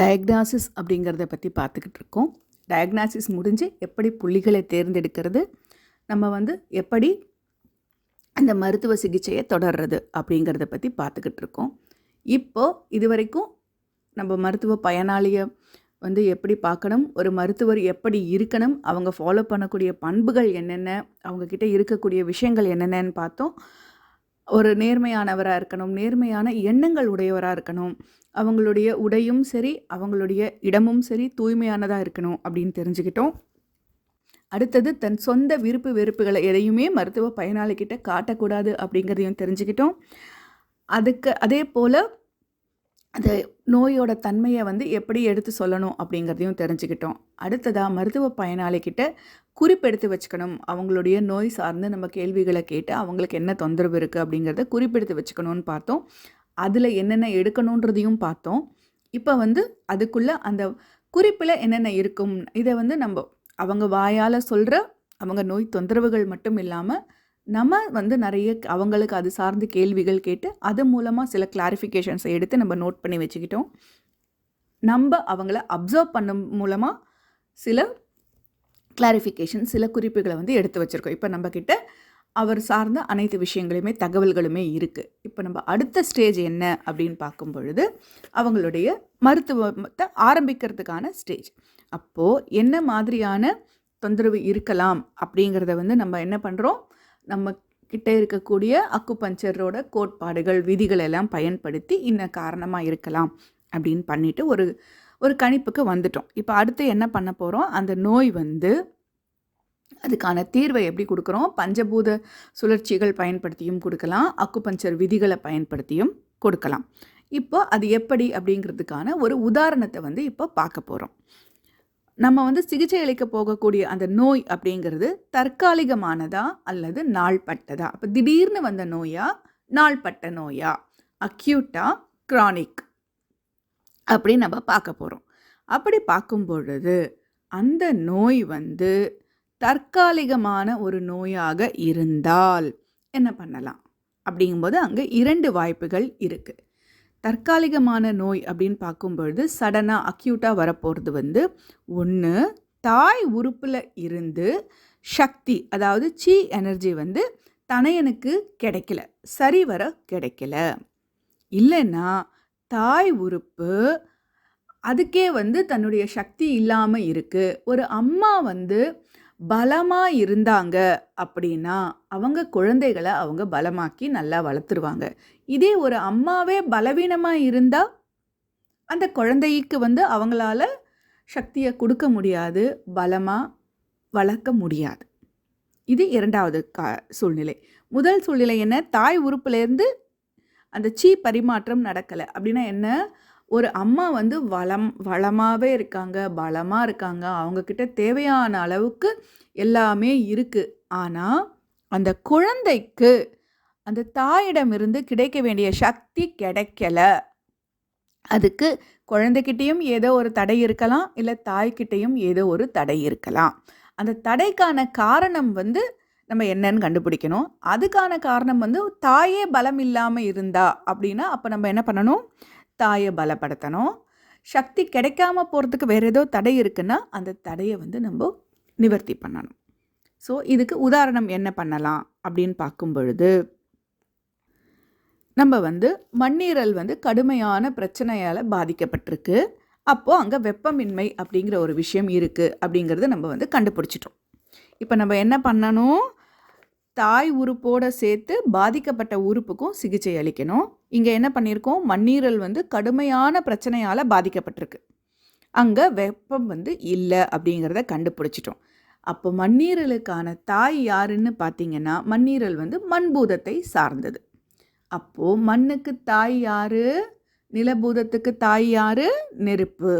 Diagnosis அப்படிங்கிறத பற்றி பார்த்துக்கிட்டு இருக்கோம். டயக்னாசிஸ் முடிஞ்சு எப்படி புள்ளிகளை தேர்ந்தெடுக்கிறது, நம்ம எப்படி அந்த மருத்துவ சிகிச்சையை தொடர்றது அப்படிங்கிறத பற்றி பார்த்துக்கிட்டு இருக்கோம். இப்போது இதுவரைக்கும் நம்ம மருத்துவ பயனாளியை எப்படி பார்க்கணும், ஒரு மருத்துவர் எப்படி இருக்கணும், அவங்க ஃபாலோ பண்ணக்கூடிய பண்புகள் என்னென்ன, அவங்கக்கிட்ட இருக்கக்கூடிய விஷயங்கள் என்னென்னு பார்த்தோம். ஒரு நேர்மையானவராக இருக்கணும், நேர்மையான எண்ணங்கள் உடையவராக இருக்கணும், அவங்களுடைய உடையும் சரி, அவங்களுடைய இடமும் சரி தூய்மையானதாக இருக்கணும் அப்படின்னு தெரிஞ்சுக்கிட்டோம். அடுத்தது தன் சொந்த விருப்பு வெறுப்புகளை எதையுமே மருத்துவ பயனாளிகிட்ட காட்டக்கூடாது அப்படிங்கிறதையும் தெரிஞ்சுக்கிட்டோம். அதே போல் அந்த நோயோட தன்மையை எப்படி எடுத்து சொல்லணும் அப்படிங்கிறதையும் தெரிஞ்சுக்கிட்டோம். அடுத்ததாக மருத்துவ பயனாளிகிட்ட குறிப்பெடுத்து வச்சுக்கணும். அவங்களுடைய நோய் சார்ந்து நம்ம கேள்விகளை கேட்டு அவங்களுக்கு என்ன தொந்தரவு இருக்குது அப்படிங்கிறத குறிப்பெடுத்து வச்சுக்கணும்னு பார்த்தோம். அதில் என்னென்ன எடுக்கணுன்றதையும் பார்த்தோம். இப்போ அதுக்குள்ளே அந்த குறிப்பில் என்னென்ன இருக்கும், இதை நம்ம அவங்க வாயால் சொல்கிற அவங்க நோய் தொந்தரவுகள் மட்டும் இல்லாமல் நம்ம நிறைய அவங்களுக்கு அது சார்ந்து கேள்விகள் கேட்டு அது மூலமாக சில கிளாரிஃபிகேஷன்ஸை எடுத்து நம்ம நோட் பண்ணி வச்சுக்கிட்டோம். நம்ம அவங்கள அப்சர்வ் பண்ண மூலமாக சில கிளாரிஃபிகேஷன், சில குறிப்புகளை எடுத்து வச்சுருக்கோம். இப்போ நம்மக்கிட்ட அவர் சார்ந்த அனைத்து விஷயங்களுமே தகவல்களுமே இருக்குது. இப்போ நம்ம அடுத்த ஸ்டேஜ் என்ன அப்படின்னு பார்க்கும் பொழுது அவங்களுடைய மருத்துவத்தை ஆரம்பிக்கிறதுக்கான ஸ்டேஜ். அப்போது என்ன மாதிரியான தொந்தரவு இருக்கலாம் அப்படிங்கிறத நம்ம என்ன பண்ணுறோம், நம்ம கிட்ட இருக்கக்கூடிய அக்குபஞ்சரோட கோட்பாடுகள், விதிகள் எல்லாம் பயன்படுத்தி இன்ன காரணமாக இருக்கலாம் அப்படின்னு பண்ணிவிட்டு ஒரு கணிப்புக்கு வந்துட்டோம். இப்போ அடுத்து என்ன பண்ண போகிறோம், அந்த நோய் அதுக்கான தீர்வை எப்படி கொடுக்குறோம், பஞ்சபூத சுழற்சிகள் பயன்படுத்தியும் கொடுக்கலாம், அக்குபஞ்சர் விதிகளை பயன்படுத்தியும் கொடுக்கலாம். இப்போ அது எப்படி அப்படிங்கிறதுக்கான ஒரு உதாரணத்தை இப்போ பார்க்க போகிறோம். நம்ம சிகிச்சை அளிக்க போகக்கூடிய அந்த நோய் அப்படிங்கிறது தற்காலிகமானதா அல்லது நாள்பட்டதா, அப்போ திடீர்னு வந்த நோயா, நாள்பட்ட நோயா, அக்யூட்டா, கிரானிக் அப்படின்னு நம்ம பார்க்க போகிறோம். அப்படி பார்க்கும் பொழுது அந்த நோய் தற்காலிகமான ஒரு நோயாக இருந்தால் என்ன பண்ணலாம் அப்படிங்கும்போது அங்கே 2 வாய்ப்புகள் இருக்குது. தற்காலிகமான நோய் அப்படின்னு பார்க்கும்பொழுது சடனாக அக்யூட்டாக வரப்போகிறது ஒன்று, தாய் உறுப்பில் இருந்து சக்தி, அதாவது சி எனர்ஜி தனையனுக்கு கிடைக்கல, சரிவர கிடைக்கல. இல்லைன்னா தாய் உறுப்பு அதுக்கே தன்னுடைய சக்தி இல்லாமல் இருக்குது. ஒரு அம்மா பலமாக இருந்தாங்க அப்படின்னா அவங்க குழந்தைகளை அவங்க பலமாக்கி நல்லா வளர்த்துருவாங்க. இதே ஒரு அம்மாவே பலவீனமாக இருந்தால் அந்த குழந்தைக்கு அவங்களால சக்தியை கொடுக்க முடியாது, பலமாக வளர்க்க முடியாது. இது 2வது சூழ்நிலை. முதல் சூழ்நிலை என்ன, தாய் உறுப்புலேருந்து அந்த சீ பரிமாற்றம் நடக்கலை அப்படின்னா என்ன, ஒரு அம்மா வளமாகவே இருக்காங்க, பலமாக இருக்காங்க, அவங்கக்கிட்ட தேவையான அளவுக்கு எல்லாமே இருக்குது. ஆனால் அந்த குழந்தைக்கு அந்த தாயிடமிருந்து கிடைக்க வேண்டிய சக்தி கிடைக்கல. அதுக்கு குழந்தைகிட்டையும் ஏதோ ஒரு தடை இருக்கலாம், இல்லை தாய்கிட்டையும் ஏதோ ஒரு தடை இருக்கலாம். அந்த தடைக்கான காரணம் நம்ம என்னன்னு கண்டுபிடிக்கணும். அதுக்கான காரணம் தாயே பலம் இல்லாமல் இருந்தா அப்படின்னா அப்போ நம்ம என்ன பண்ணணும், தாயை பலப்படுத்தணும். சக்தி கிடைக்காம போகிறதுக்கு வேறு ஏதோ தடை இருக்குன்னா அந்த தடையை நம்ம நிவர்த்தி பண்ணணும். ஸோ இதுக்கு உதாரணம் என்ன பண்ணலாம் அப்படின்னு பார்க்கும் பொழுது நம்ம மண்ணீரல் கடுமையான பிரச்சனையால் பாதிக்கப்பட்டிருக்கு. அப்போது அங்கே வெப்பமின்மை அப்படிங்கிற ஒரு விஷயம் இருக்குது அப்படிங்கிறது நம்ம கண்டுபிடிச்சிட்டோம். இப்போ நம்ம என்ன பண்ணணும், தாய் உறுப்போடு சேர்த்து பாதிக்கப்பட்ட உறுப்புக்கும் சிகிச்சை அளிக்கணும். இங்கே என்ன பண்ணியிருக்கோம், மண்ணீரல் கடுமையான பிரச்சனையால் பாதிக்கப்பட்டிருக்கு, அங்கே வெப்பம் இல்லை அப்படிங்கிறத கண்டுபிடிச்சிட்டோம். அப்போ மண்ணீரலுக்கான தாய் யாருன்னு பார்த்தீங்கன்னா மண்ணீரல் மண்பூதத்தை சார்ந்தது. அப்போது மண்ணுக்கு தாய் யார், நிலபூதத்துக்கு தாய் யார், நெருப்பு.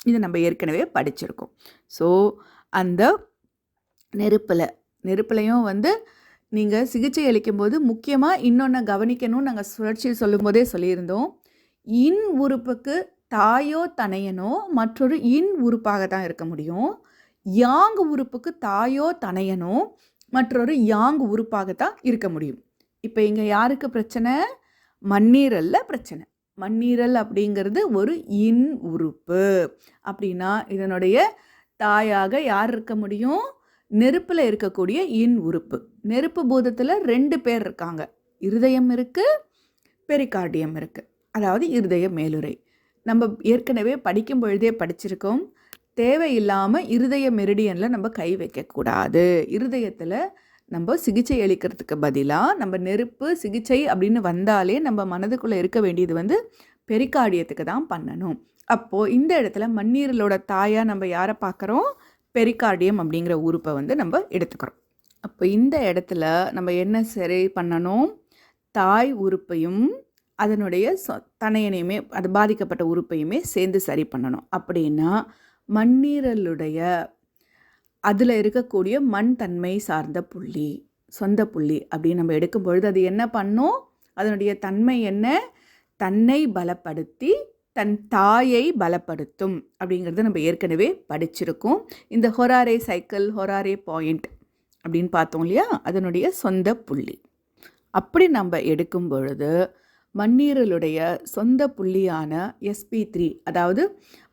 இது நம்ம ஏற்கனவே படிச்சிருக்கோம். ஸோ அந்த நெருப்புலையும் நீங்கள் சிகிச்சை அளிக்கும்போது முக்கியமாக இன்னொன்று கவனிக்கணும்னு நாங்கள் சுழற்சியில் சொல்லும்போதே சொல்லியிருந்தோம். இன் உறுப்புக்கு தாயோ தனையனோ மற்றொரு இன் உறுப்பாக தான் இருக்க முடியும். யாங் உறுப்புக்கு தாயோ தனையனோ மற்றொரு யாங் உறுப்பாக தான் இருக்க முடியும். இப்போ இங்கே யாருக்கு பிரச்சனை, மண்ணீரல்ல பிரச்சனை. மண்ணீரல் அப்படிங்கிறது ஒரு இன் உறுப்பு. அப்படின்னா இதனுடைய தாயாக யார் இருக்க முடியும்? நெருப்பில் இருக்கக்கூடிய இன் உறுப்பு. நெருப்பு பூதத்தில் 2 பேர் இருக்காங்க. இருதயம் இருக்குது, பெரிகார்டியம் இருக்குது. அதாவது இருதய மேலுறை. நம்ம ஏற்கனவே படிக்கும் பொழுதே படிச்சிருக்கோம், தேவையில்லாமல் இருதய மெரிடியனில் நம்ம கை வைக்கக்கூடாது. இருதயத்தில் நம்ம சிகிச்சை அளிக்கிறதுக்கு பதிலாக நம்ம நெருப்பு சிகிச்சை அப்படின்னு வந்தாலே நம்ம மனதுக்குள்ளே இருக்க வேண்டியது வந்து பெரிகார்டியத்துக்கு தான் பண்ணணும். அப்போது இந்த இடத்துல மண்ணீரலோட தாயாக நம்ம யாரை பார்க்குறோம்? பெரிகார்டியம் அப்படிங்கிற உறுப்பை வந்து நம்ம எடுத்துக்கிறோம். அப்போ இந்த இடத்துல நம்ம என்ன சரி பண்ணணும்? தாய் உறுப்பையும் அதனுடைய தனையனையுமே, அது பாதிக்கப்பட்ட உறுப்பையுமே சேர்ந்து சரி பண்ணணும். அப்படின்னா மண்ணீரலுடைய அதில் இருக்கக்கூடிய மண் தன்மை சார்ந்த புள்ளி, சொந்த புள்ளி அப்படின்னு நம்ம எடுக்கும் பொழுது அது என்ன பண்ணும்? அதனுடைய தன்மை என்ன? தன்னை பலப்படுத்தி தன் தாயை பலப்படுத்தும் அப்படிங்கிறத நம்ம ஏற்கனவே படிச்சிருக்கோம். இந்த ஹொராரே சைக்கிள், ஹொராரே பாயிண்ட் அப்படின்னு பார்த்தோம் இல்லையா? அதனுடைய சொந்த புள்ளி. அப்படி நம்ம எடுக்கும் பொழுது மண்ணீரலுடைய சொந்த புள்ளியான SP3, அதாவது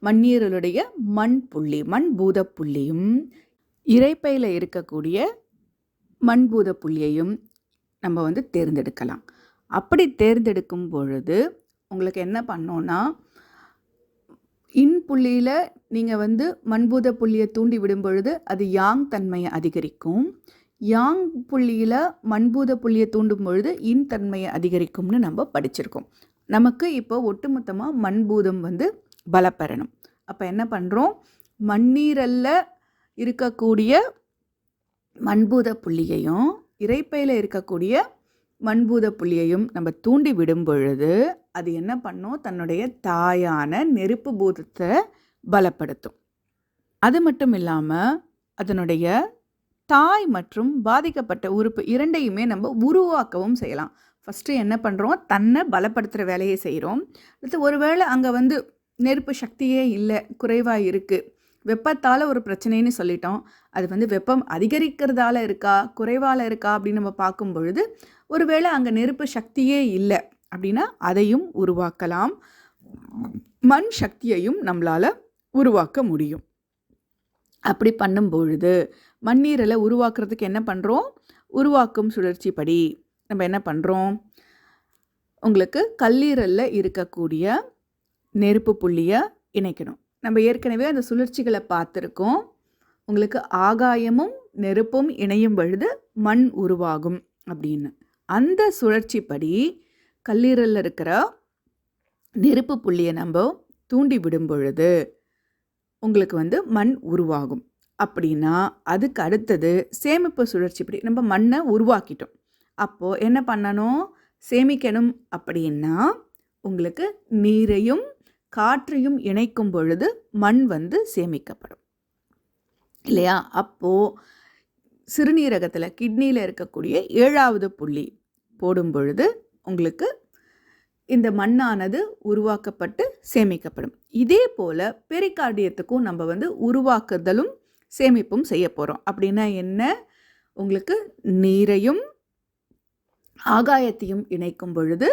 மண்ணீரலுடைய மண் புள்ளி, மண் பூத புள்ளியும் இரைப்பையில் இருக்கக்கூடிய மண்பூத புள்ளியையும் நம்ம வந்து தேர்ந்தெடுக்கலாம். அப்படி தேர்ந்தெடுக்கும் பொழுது உங்களுக்கு என்ன பண்ணோன்னா, இன் புள்ளியில் நீங்கள் வந்து மண்பூத புள்ளியை தூண்டி விடும் பொழுது அது யாங் தன்மையை அதிகரிக்கும். யாங் புள்ளியில் மண்பூத புள்ளியை தூண்டும் பொழுது இன் தன்மையை அதிகரிக்கும்னு நம்ம படிச்சிருக்கோம். நமக்கு இப்போ ஒட்டுமொத்தமாக மண்பூதம் வந்து பலப்பெறணும். அப்போ என்ன பண்ணுறோம்? மண்ணீரலில் இருக்கக்கூடிய மண்பூத புள்ளியையும் இரைப்பையில் இருக்கக்கூடிய மண்பூத புள்ளியையும் நம்ம தூண்டி விடும் பொழுது அது என்ன பண்ணும்? தன்னுடைய தாயான நெருப்பு பூதத்தை பலப்படுத்தும். அது மட்டும் இல்லாமல் அதனுடைய தாய் மற்றும் பாதிக்கப்பட்ட உறுப்பு இரண்டையுமே நம்ம உருவாக்கவும் செய்யலாம். ஃபஸ்ட்டு என்ன பண்ணுறோம்? தன்னை பலப்படுத்துகிற வேலையை செய்கிறோம். அடுத்து ஒருவேளை அங்கே வந்து நெருப்பு சக்தியே இல்லை, குறைவாக இருக்குது, வெப்பத்தால் ஒரு பிரச்சனைன்னு சொல்லிட்டோம், அது வந்து வெப்பம் அதிகரிக்கிறதால இருக்கா குறைவால் இருக்கா அப்படின்னு நம்ம பார்க்கும் பொழுது ஒருவேளை அங்கே நெருப்பு சக்தியே இல்லை அப்படின்னா அதையும் உருவாக்கலாம். மண் சக்தியையும் நம்மளால் உருவாக்க முடியும். அப்படி பண்ணும் பொழுது மண்ணீரலை உருவாக்குறதுக்கு என்ன பண்ணுறோம்? உருவாக்கும் சுழற்சி படி நம்ம என்ன பண்ணுறோம்? உங்களுக்கு கல்லீரலில் இருக்கக்கூடிய நெருப்பு புள்ளியை இணைக்கணும். நம்ம ஏற்கனவே அந்த சுழற்சிகளை பார்த்துருக்கோம். உங்களுக்கு ஆகாயமும் நெருப்பும் இணையும் பொழுது மண் உருவாகும் அப்படின்னு. அந்த சுழற்சிப்படி கல்லீரலில் இருக்கிற நெருப்பு புள்ளியை நம்ம தூண்டி விடும் பொழுது உங்களுக்கு வந்து மண் உருவாகும். அப்படின்னா அதுக்கு அடுத்தது சேமிப்பு சுழற்சிப்படி நம்ம மண்ணை உருவாக்கிட்டோம். அப்போது என்ன பண்ணணும்? சேமிக்கணும். அப்படின்னா உங்களுக்கு நீரையும் காற்றையும் இணைக்கும் பொழுது மண் வந்து சேமிக்கப்படும் இல்லையா? அப்போது சிறுநீரகத்தில் கிட்னியில் இருக்கக்கூடிய 7வது புள்ளி போடும் பொழுது உங்களுக்கு இந்த மண்ணானது உருவாக்கப்பட்டு சேமிக்கப்படும். இதே போல் பெரிகார்டியத்துக்கும் நம்ம வந்து உருவாக்குதலும் சேமிப்பும் செய்ய போகிறோம். அப்படின்னா என்ன? உங்களுக்கு நீரையும் ஆகாயத்தையும் இணைக்கும் பொழுது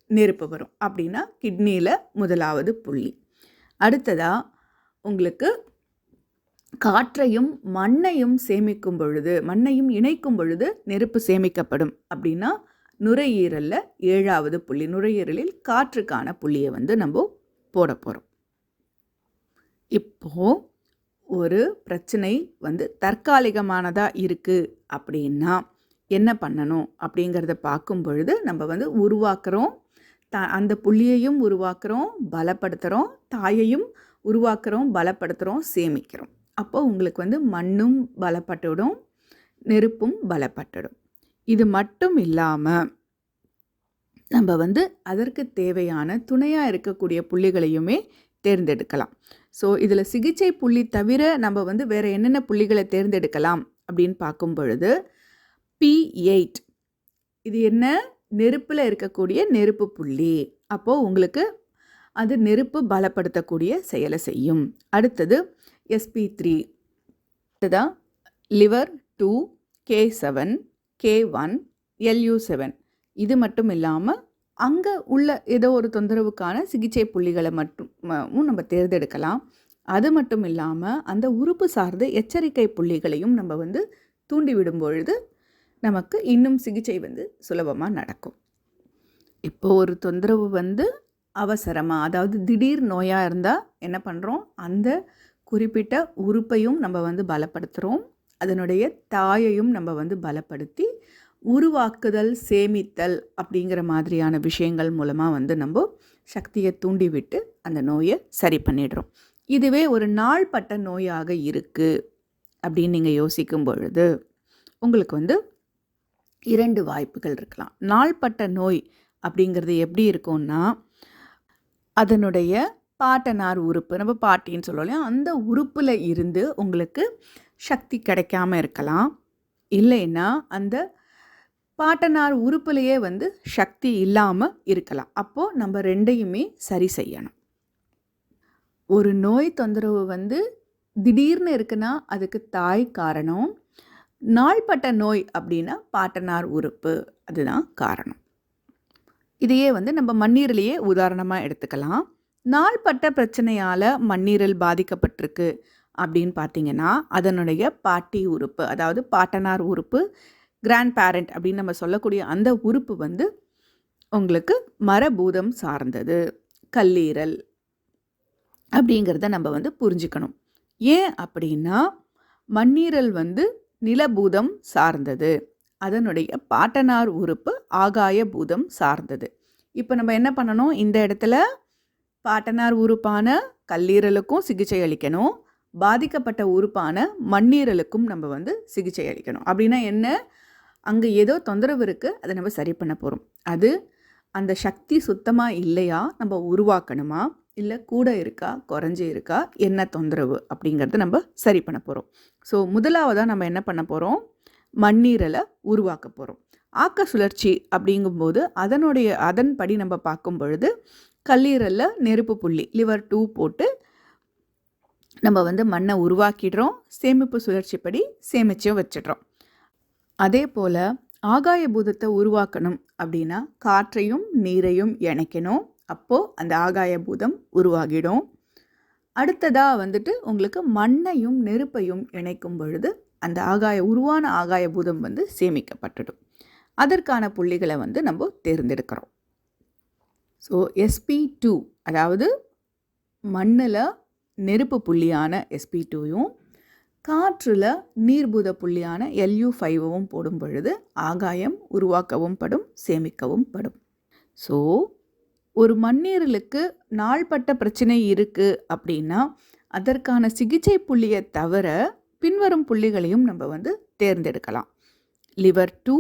நெருப்பு வரும். அப்படின்னா கிட்னியில் 1வது புள்ளி. அடுத்ததாக உங்களுக்கு காற்றையும் மண்ணையும் சேமிக்கும் பொழுது, மண்ணையும் இணைக்கும் பொழுது நெருப்பு சேமிக்கப்படும். அப்படின்னா நுரையீரலில் 7வது புள்ளி, நுரையீரலில் காற்றுக்கான புள்ளியை வந்து நம்ம போட போகிறோம். இப்போது ஒரு பிரச்சனை வந்து தற்காலிகமானதாக இருக்குது அப்படின்னா என்ன பண்ணணும் அப்படிங்கிறத பார்க்கும் பொழுது நம்ம வந்து உருவாக்குறோம், அந்த புள்ளியையும் உருவாக்குறோம், பலப்படுத்துகிறோம், தாயையும் உருவாக்குறோம், பலப்படுத்துகிறோம், சேமிக்கிறோம். அப்போ உங்களுக்கு வந்து மண்ணும் பலப்பட்டுடும், நெருப்பும் பலப்பட்டுடும். இது மட்டும் இல்லாமல் நம்ம வந்து அதற்கு தேவையான துணையாக இருக்கக்கூடிய புள்ளிகளையுமே தேர்ந்தெடுக்கலாம். ஸோ இதில் சிகிச்சை புள்ளி தவிர நம்ம வந்து வேறு என்னென்ன புள்ளிகளை தேர்ந்தெடுக்கலாம் அப்படின்னு பார்க்கும் பொழுது P8 இது என்ன? நெருப்பில் இருக்கக்கூடிய நெருப்பு புள்ளி. அப்போது உங்களுக்கு அது நெருப்பு பலப்படுத்தக்கூடிய செயலை செய்யும். அடுத்தது SP3, அடுத்ததான் liver 2, K7, K1, LU7. இது மட்டும் இல்லாமல் அங்கே உள்ள ஏதோ ஒரு தொந்தரவுக்கான சிகிச்சை புள்ளிகளை மட்டும் நம்ம தேர்ந்தெடுக்கலாம். அது மட்டும் இல்லாமல் அந்த உறுப்பு சார்ந்த எச்சரிக்கை புள்ளிகளையும் நம்ம வந்து தூண்டிவிடும் பொழுது நமக்கு இன்னும் சிகிச்சை வந்து சுலபமாக நடக்கும். இப்போ ஒரு தொந்தரவு வந்து அவசரமாக, அதாவது திடீர் நோயாக இருந்தால் என்ன பண்ணுறோம், அந்த குறிப்பிட்ட உறுப்பையும் நம்ம வந்து பலப்படுத்துகிறோம், அதனுடைய தாயையும் நம்ம வந்து பலப்படுத்தி உருவாக்குதல், சேமித்தல் அப்படிங்கிற மாதிரியான விஷயங்கள் மூலமாக வந்து நம்ம சக்தியை தூண்டிவிட்டு அந்த நோயை சரி பண்ணிடுறோம். இதுவே ஒரு நாள்பட்ட நோயாக இருக்குது அப்படின்னு நீங்கள் யோசிக்கும் பொழுது உங்களுக்கு வந்து 2 வாய்ப்புகள் இருக்கலாம். நாள்பட்ட நோய் அப்படிங்கிறது எப்படி இருக்கும்னா, அதனுடைய பாட்டனார் உறுப்பு, நம்ம பாட்டின்னு சொல்லுவோம் இல்லையா, அந்த உறுப்பில் இருந்து உங்களுக்கு சக்தி கிடைக்காம இருக்கலாம். இல்லைன்னா அந்த பாட்டனார் உறுப்புலையே வந்து சக்தி இல்லாமல் இருக்கலாம். அப்போது நம்ம 2யுமே சரி செய்யணும். ஒரு நோய் தொந்தரவு வந்து திடீர்னு இருக்குன்னா அதுக்கு தாய் காரணம். நாள்பட்ட நோய் அப்படின்னா பாட்டனார் உறுப்பு, அதுதான் காரணம். இதையே வந்து நம்ம மண்ணீரலையே உதாரணமாக எடுத்துக்கலாம். நாள்பட்ட பிரச்சனையால் மண்ணீரல் பாதிக்கப்பட்டிருக்கு அப்படின்னு பார்த்தீங்கன்னா, அதனுடைய பாட்டி உறுப்பு, அதாவது பாட்டனார் உறுப்பு, கிராண்ட் பேரண்ட் அப்படின்னு நம்ம சொல்லக்கூடிய அந்த உறுப்பு வந்து உங்களுக்கு மரபூதம் சார்ந்தது, கல்லீரல் அப்படிங்கிறத நம்ம வந்து புரிஞ்சுக்கணும். ஏன் அப்படின்னா, மண்ணீரல் வந்து நிலபூதம் சார்ந்தது, அதனுடைய பாட்டனார் உறுப்பு ஆகாய பூதம் சார்ந்தது. இப்போ நம்ம என்ன பண்ணணும், இந்த இடத்துல பாட்டனார் உறுப்பான கல்லீரலுக்கும் சிகிச்சை அளிக்கணும், பாதிக்கப்பட்ட உறுப்பான மண்ணீரலுக்கும் நம்ம வந்து சிகிச்சை அளிக்கணும். அப்படின்னா என்ன, அங்கே ஏதோ தொந்தரவு இருக்குது, அதை நம்ம சரி பண்ண போகிறோம். அது அந்த சக்தி சுத்தமாக இல்லையா, நம்ம உருவாக்கணுமா, இல்லை கூட இருக்கா, குறைஞ்சி இருக்கா, என்ன தொந்தரவு அப்படிங்கிறத நம்ம சரி பண்ண போகிறோம். ஸோ முதலாவதாக நம்ம என்ன பண்ண போகிறோம், மண்ணீரலை உருவாக்க போகிறோம். ஆக்க சுழற்சி அப்படிங்கும்போது அதன்படி நம்ம பார்க்கும் பொழுது கல்லீரலில் நெருப்பு புள்ளி லிவர் 2 போட்டு நம்ம வந்து மண்ணை உருவாக்கிடுறோம். சேமிப்பு சுழற்சிப்படி சேமிச்சும் வச்சிடுறோம். அதே போல் ஆகாய பூதத்தை உருவாக்கணும் அப்படின்னா காற்றையும் நீரையும் இணைக்கணும். அப்போது அந்த ஆகாய பூதம் உருவாகிடும். அடுத்ததாக வந்துட்டு உங்களுக்கு மண்ணையும் நெருப்பையும் இணைக்கும் பொழுது அந்த உருவான ஆகாய பூதம் வந்து சேமிக்கப்பட்டுடும். அதற்கான புள்ளிகளை வந்து நம்ம தேர்ந்தெடுக்கிறோம். ஸோ SP2, அதாவது மண்ணில் நெருப்பு புள்ளியான SP2யும் காற்றில் நீர்பூத புள்ளியான LU5வும் போடும் பொழுது ஆகாயம் உருவாக்கவும் படும், சேமிக்கவும் படும். ஸோ ஒரு மண்ணீரலுக்கு நாள்பட்ட பிரச்சனை இருக்குது அப்படின்னா அதற்கான சிகிச்சை புள்ளியை தவிர பின்வரும் புள்ளிகளையும் நம்ம வந்து தேர்ந்தெடுக்கலாம். லிவர் 2,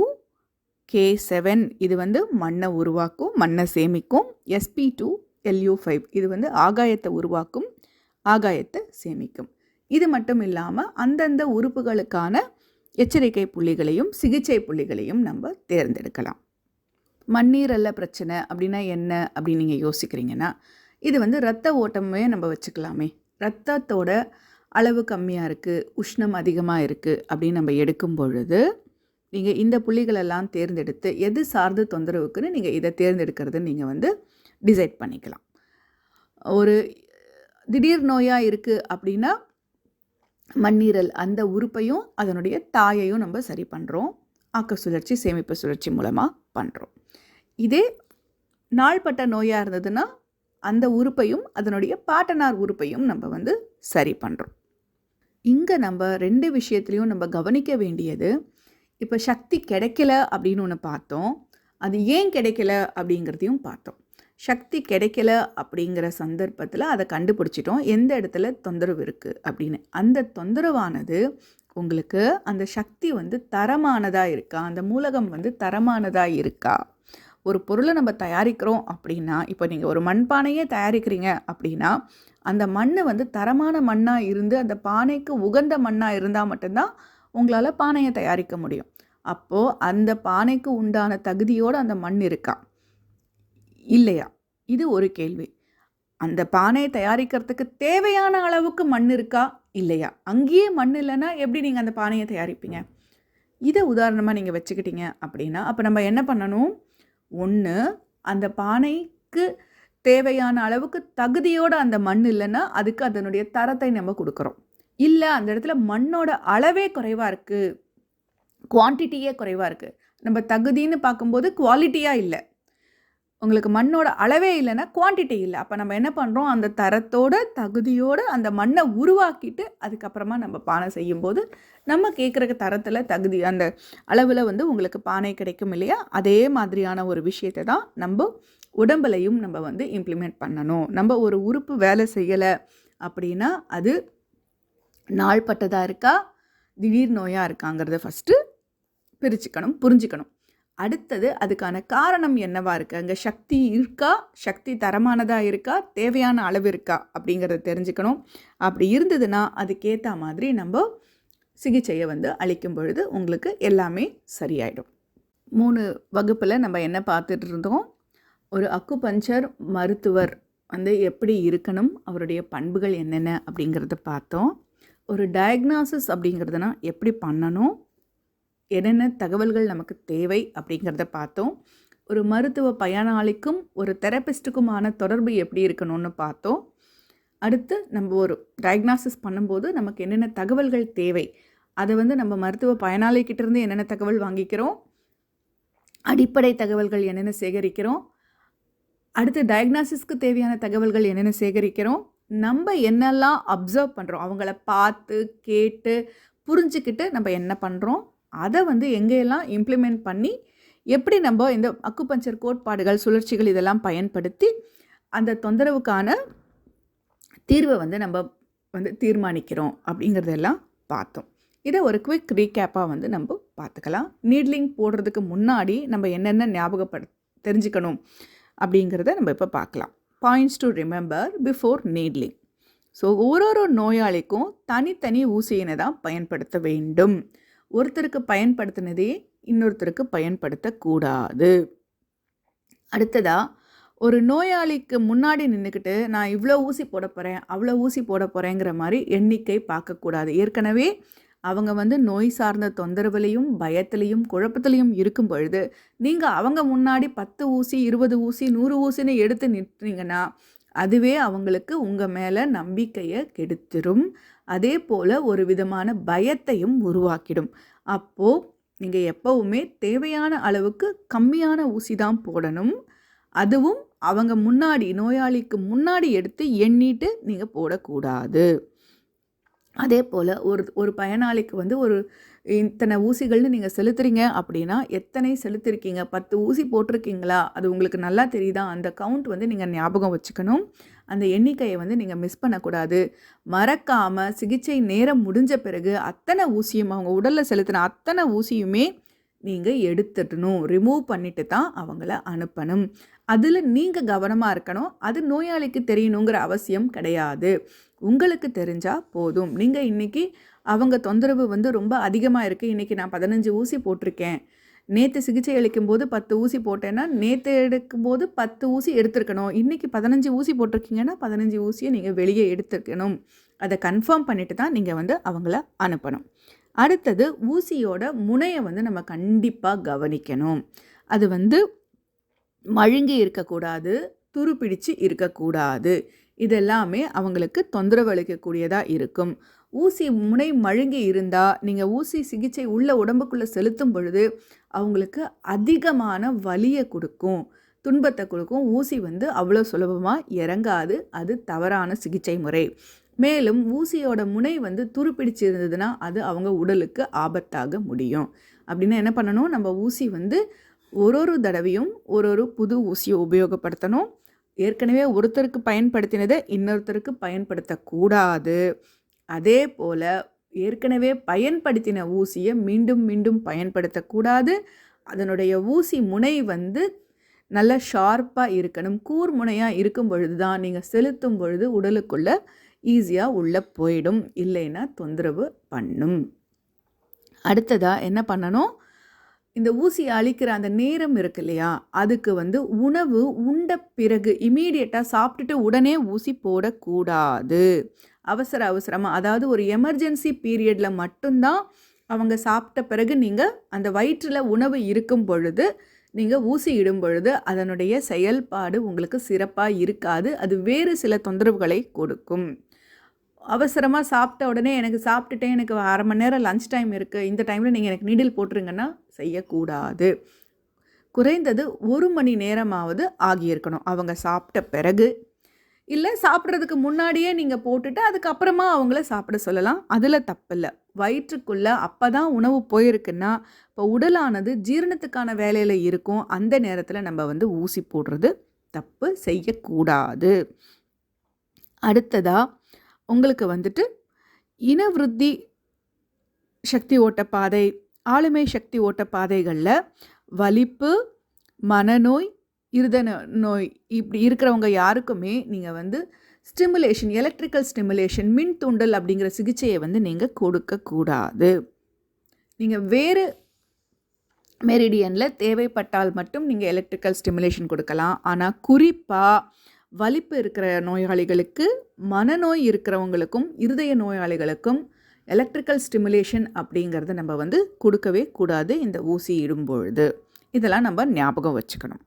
K7 இது வந்து மண்ணை உருவாக்கும், மண்ணை சேமிக்கும். SP2, LU5 இது வந்து ஆகாயத்தை உருவாக்கும், ஆகாயத்தை சேமிக்கும். இது மட்டும் இல்லாமல் அந்தந்த உறுப்புகளுக்கான எச்சரிக்கை புள்ளிகளையும் சிகிச்சை புள்ளிகளையும் நம்ம தேர்ந்தெடுக்கலாம். மண்ணீரலில் பிரச்சனை அப்படின்னா என்ன அப்படின்னு நீங்கள் யோசிக்கிறீங்கன்னா, இது வந்து இரத்த ஓட்டமே நம்ம வச்சுக்கலாமே. இரத்தத்தோட அளவு கம்மியாக இருக்குது, உஷ்ணம் அதிகமாக இருக்குது அப்படின்னு நம்ம எடுக்கும் பொழுது நீங்கள் இந்த புள்ளிகளெல்லாம் தேர்ந்தெடுத்து எது சார்ந்த தொந்தரவுக்குன்னு நீங்கள் இதை தேர்ந்தெடுக்கிறதுன்னு நீங்கள் வந்து டிசைட் பண்ணிக்கலாம். ஒரு திடீர் நோயாக இருக்குது அப்படின்னா மண்ணீரல் அந்த உறுப்பையும் அதனுடைய தாயையும் நம்ம சரி பண்ணுறோம். ஆக்க சுழற்சி, சேமிப்பு சுழற்சி மூலமாக பண்ணுறோம். இதே நாள்பட்ட நோயாக இருந்ததுன்னா அந்த உறுப்பையும் அதனுடைய பாட்டனார் உறுப்பையும் நம்ம வந்து சரி பண்ணுறோம். இங்கே நம்ம 2 விஷயத்துலையும் நம்ம கவனிக்க வேண்டியது, இப்போ சக்தி கிடைக்கல அப்படின்னு ஒன்று பார்த்தோம், அது ஏன் கிடைக்கல அப்படிங்கிறதையும் பார்த்தோம். சக்தி கிடைக்கல அப்படிங்கிற சந்தர்ப்பத்தில் அதை கண்டுபிடிச்சிட்டோம், எந்த இடத்துல தொந்தரவு இருக்குது அப்படின்னு. அந்த தொந்தரவானது உங்களுக்கு அந்த சக்தி வந்து தரமானதாக இருக்கா, அந்த மூலகம் வந்து தரமானதாக இருக்கா. ஒரு பொருளை நம்ம தயாரிக்கிறோம் அப்படின்னா, இப்போ நீங்கள் ஒரு மண்பானையே தயாரிக்கிறீங்க அப்படின்னா அந்த மண் வந்து தரமான மண்ணாக இருந்து அந்த பானைக்கு உகந்த மண்ணாக இருந்தால் மட்டும்தான் உங்களால் பானையை தயாரிக்க முடியும். அப்போது அந்த பானைக்கு உண்டான தகுதியோடு அந்த மண் இருக்கா இல்லையா, இது ஒரு கேள்வி. அந்த பானையை தயாரிக்கிறதுக்கு தேவையான அளவுக்கு மண் இருக்கா இல்லையா, அங்கேயே மண் இல்லைன்னா எப்படி நீங்கள் அந்த பானையை தயாரிப்பீங்க. இதை உதாரணமாக நீங்கள் வச்சுக்கிட்டீங்க அப்படின்னா அப்போ நம்ம என்ன பண்ணணும், ஒன்று அந்த பானைக்கு தேவையான அளவுக்கு தகுதியோடு அந்த மண் இல்லைன்னா அதுக்கு அதனுடைய தரத்தை நம்ம கொடுக்குறோம். இல்லை அந்த இடத்துல மண்ணோட அளவே குறைவாக இருக்குது, குவான்டிட்டியே குறைவாக இருக்குது. நம்ம தகுதின்னு பார்க்கும்போது குவாலிட்டியாக இல்லை, உங்களுக்கு மண்ணோட அளவே இல்லைன்னா குவான்டிட்டி இல்லை. அப்போ நம்ம என்ன பண்ணுறோம், அந்த தரத்தோட தகுதியோடு அந்த மண்ணை உருவாக்கிட்டு அதுக்கப்புறமா நம்ம பானை செய்யும்போது நம்ம கேட்குற தரத்தில் தகுதி அந்த அளவில் வந்து உங்களுக்கு பானை கிடைக்கும் இல்லையா? அதே மாதிரியான ஒரு விஷயத்தை தான் நம்ம உடம்புலையும் நம்ம வந்து இம்ப்ளிமெண்ட் பண்ணணும். நம்ம ஒரு உறுப்பு வேலை செய்யலை அப்படின்னா அது நாள்பட்டதாக இருக்கா, திடீர் நோயாக இருக்காங்கிறத ஃபஸ்ட்டு புரிஞ்சுக்கணும். அடுத்தது அதுக்கான காரணம் என்னவா இருக்குது, அங்கே சக்தி இருக்கா, சக்தி தரமானதாக இருக்கா, தேவையான அளவு இருக்கா அப்படிங்கிறத தெரிஞ்சுக்கணும். அப்படி இருந்ததுன்னா அதுக்கேற்ற மாதிரி நம்ம சிகிச்சையை வந்து அளிக்கும் பொழுது உங்களுக்கு எல்லாமே சரியாயிடும். 3 வகுப்பில் நம்ம என்ன பார்த்துட்டு இருந்தோம், ஒரு அக்குபஞ்சர் மருத்துவர் வந்து எப்படி இருக்கணும், அவருடைய பண்புகள் என்னென்ன அப்படிங்கிறத பார்த்தோம். ஒரு டயக்னாசிஸ் அப்படிங்கிறதுனா எப்படி பண்ணணும், என்னென்ன தகவல்கள் நமக்கு தேவை அப்படிங்கிறத பார்த்தோம். ஒரு மருத்துவ பயனாளிக்கும் ஒரு தெரபிஸ்ட்டுக்குமான தொடர்பு எப்படி இருக்கணும்னு பார்த்தோம். அடுத்து நம்ம ஒரு டயக்னாசிஸ் பண்ணும்போது நமக்கு என்னென்ன தகவல்கள் தேவை, அதை வந்து நம்ம மருத்துவ பயனாளிக்கிட்டேருந்து என்னென்ன தகவல் வாங்கிக்கிறோம், அடிப்படை தகவல்கள் என்னென்ன சேகரிக்கிறோம், அடுத்து டயக்னாசிஸ்க்கு தேவையான தகவல்கள் என்னென்ன சேகரிக்கிறோம், நம்ம என்னெல்லாம் அப்சர்வ் பண்ணுறோம், அவங்கள பார்த்து கேட்டு புரிஞ்சுக்கிட்டு நம்ம என்ன பண்ணுறோம், அதை வந்து எங்கெல்லாம் இம்ப்ளிமெண்ட் பண்ணி எப்படி நம்ம இந்த அக்குபஞ்சர் கோட்பாடுகள் சுழற்சிகள் இதெல்லாம் பயன்படுத்தி அந்த தொந்தரவுக்கான தீர்வை வந்து நம்ம வந்து தீர்மானிக்கிறோம் அப்படிங்கிறதெல்லாம் பார்த்தோம். இதை ஒரு குவிக் ரீகேப்பாக வந்து நம்ம பார்த்துக்கலாம். நீட்லிங் போடுறதுக்கு முன்னாடி நம்ம என்னென்ன தெரிஞ்சுக்கணும் அப்படிங்கிறத நம்ம இப்போ பார்க்கலாம். Points to remember before needling. So ஒரு நோயாளிக்கும் தனித்தனி ஊசியினை தான் பயன்படுத்த வேண்டும். ஒருத்தருக்கு பயன்படுத்தினதே இன்னொருத்தருக்கு பயன்படுத்தக்கூடாது. அடுத்ததாக ஒரு நோயாளிக்கு முன்னாடி நின்றுக்கிட்டு நான் இவ்வளோ ஊசி போட போகிறேன் அவ்வளோ ஊசி போட போகிறேங்கிற மாதிரி எண்ணிக்கை பார்க்கக்கூடாது. ஏற்கனவே அவங்க வந்து நோய் சார்ந்த தொந்தரவுலையும் பயத்திலையும் குழப்பத்திலையும் இருக்கும் பொழுது நீங்கள் அவங்க முன்னாடி 10 ஊசி 20 ஊசி 100 ஊசின்னு எடுத்து நிறுத்தினீங்கன்னா அதுவே அவங்களுக்கு உங்கள் மேலே நம்பிக்கையை கெடுத்துரும். அதே போல் ஒரு விதமான பயத்தையும் உருவாக்கிடும். அப்போது நீங்கள் எப்போவுமே தேவையான அளவுக்கு கம்மியான ஊசி தான் போடணும். அதுவும் அவங்க முன்னாடி நோயாளிக்கு முன்னாடி எடுத்து எண்ணிட்டு நீங்கள் போடக்கூடாது. அதே போல் ஒரு பயனாளிக்கு வந்து ஒரு இத்தனை ஊசிகள்னு நீங்கள் செலுத்துறீங்க அப்படின்னா எத்தனை செலுத்திருக்கீங்க, 10 ஊசி போட்டிருக்கீங்களா, அது உங்களுக்கு நல்லா தெரியுதா, அந்த கவுண்ட் வந்து நீங்கள் ஞாபகம் வச்சுக்கணும். அந்த எண்ணிக்கையை வந்து நீங்கள் மிஸ் பண்ணக்கூடாது. மறக்காமல் சிகிச்சை நேரம் முடிஞ்ச பிறகு அத்தனை ஊசியும் அவங்க உடலில் செலுத்தின அத்தனை ஊசியுமே நீங்கள் எடுத்துடணும், ரிமூவ் பண்ணிட்டு தான் அவங்கள அனுப்பணும். அதில் நீங்கள் கவனமாக இருக்கணும். அது நோயாளிக்கு தெரியணுங்கிற அவசியம் கிடையாது, உங்களுக்கு தெரிஞ்சால் போதும். நீங்கள் இன்றைக்கி அவங்க தொந்தரவு வந்து ரொம்ப அதிகமாக இருக்குது, இன்றைக்கி நான் 15 ஊசி போட்டிருக்கேன், நேற்று சிகிச்சை அளிக்கும்போது 10 ஊசி போட்டேன்னா நேற்று எடுக்கும்போது 10 ஊசி எடுத்துருக்கணும், இன்றைக்கி 15 ஊசி போட்டிருக்கீங்கன்னா 15 ஊசியை நீங்கள் வெளியே எடுத்துருக்கணும். அதை கன்ஃபார்ம் பண்ணிவிட்டு தான் நீங்கள் வந்து அவங்கள அனுப்பணும். அடுத்தது ஊசியோட முனையை வந்து நம்ம கண்டிப்பாக கவனிக்கணும். அது வந்து மழுங்கி இருக்கக்கூடாது, துருப்பிடிச்சு இருக்கக்கூடாது. இதெல்லாமே அவங்களுக்கு தொந்தரவு அளிக்கக்கூடியதாக இருக்கும். ஊசி முனை மழுங்கி இருந்தால் நீங்கள் ஊசி சிகிச்சை உள்ள உடம்புக்குள்ளே செலுத்தும் பொழுது அவங்களுக்கு அதிகமான வலியை கொடுக்கும், துன்பத்தை கொடுக்கும். ஊசி வந்து அவ்வளோ சுலபமாக இறங்காது, அது தவறான சிகிச்சை முறை. மேலும் ஊசியோட முனை வந்து துருப்பிடிச்சு இருந்ததுன்னா அது அவங்க உடலுக்கு ஆபத்தாக முடியும். அப்படின்னா என்ன பண்ணணும், நம்ம ஊசி வந்து ஒரு தடவையும் ஒரு புது ஊசியை உபயோகப்படுத்தணும். ஏற்கனவே ஒருத்தருக்கு பயன்படுத்தினதை இன்னொருத்தருக்கு பயன்படுத்தக்கூடாது. அதே போல் ஏற்கனவே பயன்படுத்தின ஊசியை மீண்டும் மீண்டும் பயன்படுத்தக்கூடாது. அதனுடைய ஊசி முனை வந்து நல்ல ஷார்ப்பாக இருக்கணும், கூர் முனையாக இருக்கும் பொழுது தான் நீங்கள் செலுத்தும் பொழுது உடலுக்குள்ளே ஈஸியாக உள்ளே போயிடும், இல்லைன்னா தொந்தரவு பண்ணும். அடுத்ததாக என்ன பண்ணணும், இந்த ஊசி அளிக்கிற அந்த நேரம் இருக்கு இல்லையா, அதுக்கு வந்து உணவு உண்ட பிறகு இமீடியட்டாக சாப்பிட்டுட்டு உடனே ஊசி போடக்கூடாது. அவசரமாக, அதாவது ஒரு எமர்ஜென்சி பீரியடில் மட்டும்தான் அவங்க சாப்பிட்ட பிறகு நீங்கள் அந்த வயிற்றில் உணவு இருக்கும் பொழுது நீங்கள் ஊசி இடும் பொழுது அதனுடைய செயல்பாடு உங்களுக்கு சிறப்பாக இருக்காது. அது வேறு சில தொந்தரவுகளை கொடுக்கும். அவசரமாக சாப்பிட்ட உடனே எனக்கு சாப்பிட்டுட்டேன், எனக்கு 1/2 மணி நேரம் லஞ்ச் டைம் இருக்குது, இந்த டைமில் நீங்கள் எனக்கு நீடில் போட்டுருங்கன்னா செய்யக்கூடாது. குறைந்தது 1 மணி நேரமாவது ஆகியிருக்கணும் அவங்க சாப்பிட்ட பிறகு. இல்லை சாப்பிட்றதுக்கு முன்னாடியே நீங்கள் போட்டுட்டு அதுக்கப்புறமா அவங்கள சாப்பிட சொல்லலாம். அதில் தப்பில்லை. வயிற்றுக்குள்ளே அப்போ தான் உணவு போயிருக்குன்னா இப்போ உடலானது ஜீரணத்துக்கான வேலையில் இருக்கும். அந்த நேரத்தில் நம்ம வந்து ஊசி போடுறது தப்பு, செய்யக்கூடாது. அடுத்ததாக உங்களுக்கு வந்துட்டு இனவிருத்தி சக்தி ஓட்டப்பாதை, ஆளுமை சக்தி ஓட்டப்பாதைகளில் வலிப்பு, மனநோய், இருத நோய் இப்படி இருக்கிறவங்க யாருக்குமே நீங்கள் வந்து ஸ்டிமுலேஷன், எலக்ட்ரிக்கல் ஸ்டிமுலேஷன், மின் தூண்டல் அப்படிங்கிற சிகிச்சையை வந்து நீங்கள் கொடுக்கக்கூடாது. நீங்கள் வேறு மெரிடியனில் தேவைப்பட்டால் மட்டும் நீங்கள் எலக்ட்ரிக்கல் ஸ்டிமுலேஷன் கொடுக்கலாம். ஆனால் குறிப்பாக வலிப்பு இருக்கிற நோயாளிகளுக்கு, மனநோய் இருக்கிறவங்களுக்கும், இருதய நோயாளிகளுக்கும் எலக்ட்ரிக்கல் ஸ்டிமுலேஷன் அப்படிங்கிறது நம்ம வந்து கொடுக்கவே கூடாது இந்த ஊசி இடும் பொழுது. இதெல்லாம் நம்ம ஞாபகம் வச்சுக்கணும்.